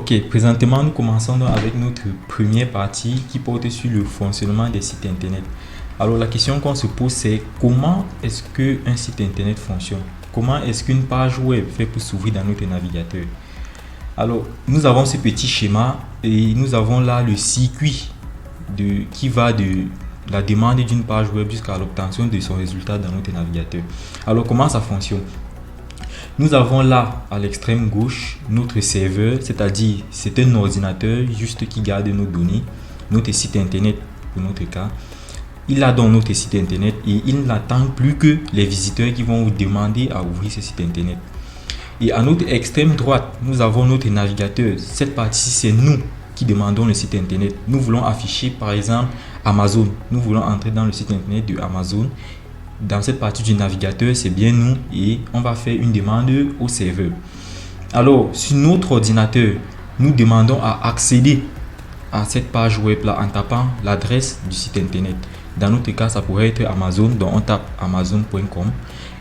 Ok, présentement nous commençons donc avec notre première partie qui porte sur le fonctionnement des sites internet. Alors la question qu'on se pose, c'est comment est-ce qu'un site internet fonctionne? Comment est-ce qu'une page web fait pour s'ouvrir dans notre navigateur? Alors nous avons ce petit schéma et nous avons là le circuit qui va de la demande d'une page web jusqu'à l'obtention de son résultat dans notre navigateur. Alors comment ça fonctionne? Nous avons là à l'extrême gauche notre serveur, c'est-à-dire c'est un ordinateur juste qui garde nos données, notre site internet pour notre cas. Il a donc notre site internet et il n'attend plus que les visiteurs qui vont vous demander à ouvrir ce site internet. Et à notre extrême droite, nous avons notre navigateur. Cette partie-ci, c'est nous qui demandons le site internet. Nous voulons afficher par exemple Amazon. Nous voulons entrer dans le site internet de Amazon. Dans cette partie du navigateur, c'est bien nous et on va faire une demande au serveur. Alors, sur notre ordinateur, nous demandons à accéder à cette page web là en tapant l'adresse du site internet. Dans notre cas, ça pourrait être Amazon, donc on tape amazon.com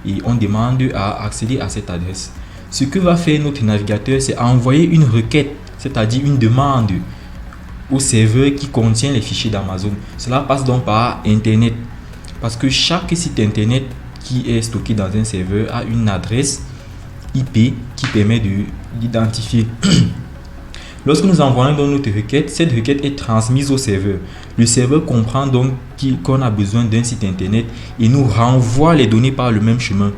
et on demande à accéder à cette adresse. Ce que va faire notre navigateur, c'est envoyer une requête, c'est-à-dire une demande au serveur qui contient les fichiers d'Amazon. Cela passe donc par Internet. Parce que chaque site internet qui est stocké dans un serveur a une adresse IP qui permet de l'identifier. Lorsque nous envoyons donc notre requête, cette requête est transmise au serveur. Le serveur comprend donc qu'on a besoin d'un site internet et nous renvoie les données par le même chemin.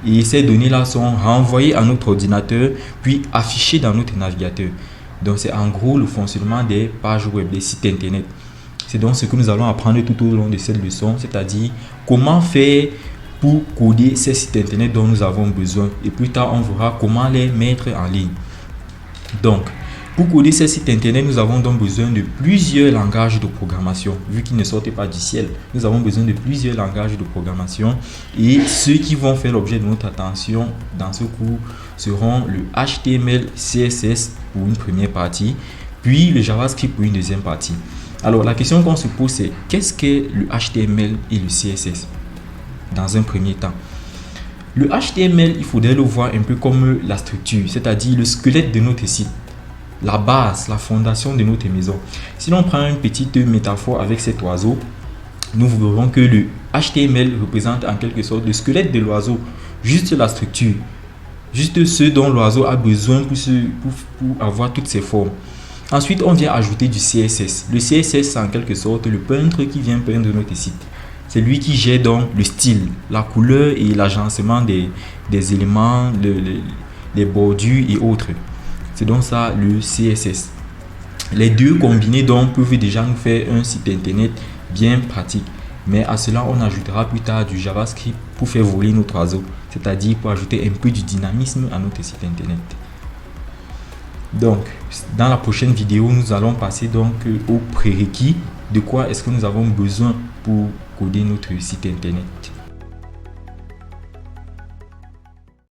Et ces données-là sont renvoyées à notre ordinateur puis affichées dans notre navigateur. Donc c'est en gros le fonctionnement des pages web, des sites internet. C'est donc ce que nous allons apprendre tout au long de cette leçon, c'est-à-dire comment faire pour coder ces sites internet dont nous avons besoin. Et plus tard, on verra comment les mettre en ligne. Donc, pour coder ces sites internet, nous avons donc besoin de plusieurs langages de programmation. Vu qu'ils ne sortent pas du ciel, nous avons besoin de plusieurs langages de programmation. Et ceux qui vont faire l'objet de notre attention dans ce cours seront le HTML, CSS pour une première partie, puis le JavaScript pour une deuxième partie. Alors la question qu'on se pose, c'est qu'est-ce qu'est le HTML et le CSS dans un premier temps? Le HTML, il faudrait le voir un peu comme la structure, c'est-à-dire le squelette de notre site, la base, la fondation de notre maison. Si l'on prend une petite métaphore avec cet oiseau, nous verrons que le HTML représente en quelque sorte le squelette de l'oiseau, juste la structure, juste ce dont l'oiseau a besoin pour avoir toutes ses formes. Ensuite, on vient ajouter du CSS. Le CSS, c'est en quelque sorte le peintre qui vient peindre notre site. C'est lui qui gère donc le style, la couleur et l'agencement des éléments, les bordures et autres. C'est donc ça le CSS. Les deux combinés donc peuvent déjà nous faire un site internet bien pratique. Mais à cela, on ajoutera plus tard du JavaScript pour faire voler notre oiseau, c'est-à-dire pour ajouter un peu du dynamisme à notre site internet. Donc, dans la prochaine vidéo, nous allons passer donc aux prérequis. De quoi est-ce que nous avons besoin pour coder notre site internet.